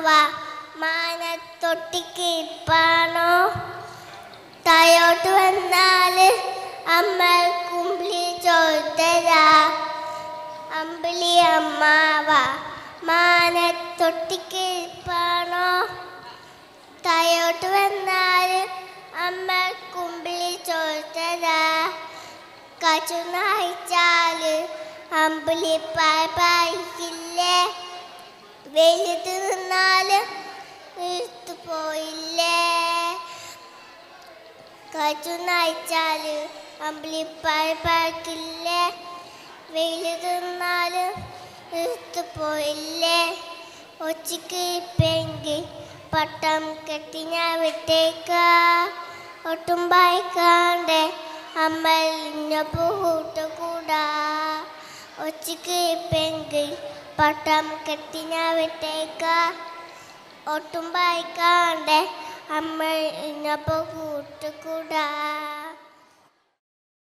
അമ്മാവ മാനത്തൊട്ടിക്ക് ഇപ്പാണോ തായോട്ട് വന്നാല് അമ്മ കുമ്പിളി ചോദിത്തരാ അമ്പിളി അമ്മാവ മാനത്തൊട്ടിക്ക് ഇപ്പാണോ തായോട്ട് വന്നാല് അമ്മ കുമ്പിളി ചോദിത്തരാ കച്ചു നയിച്ചാല് അമ്പിളി പായിക്കില്ലേ വെയിലത്ത് നിന്നാല് ഇട്ടു പോയില്ലേ കച്ചു നയിച്ചാല് അമ്പിളി പായിക്കില്ലേ വെയിലത്ത് നിന്നാല് ഇട്ടു പോയില്ലേ ഒച്ചയ്ക്ക് പെങ്കി പട്ടം കെട്ടി ഞാൻ വിട്ടേക്ക ഒട്ടും വായിക്കാണ്ട് അമ്മ കൂട്ടുകൂടാ ഒച്ചയ്ക്ക് പെങ്കി പട്ടം കെട്ടി ഞാൻ വിട്ടേക്ക ഒട്ടും വായിക്കാണ്ട് അമ്മ കൂട്ടുകൂടാ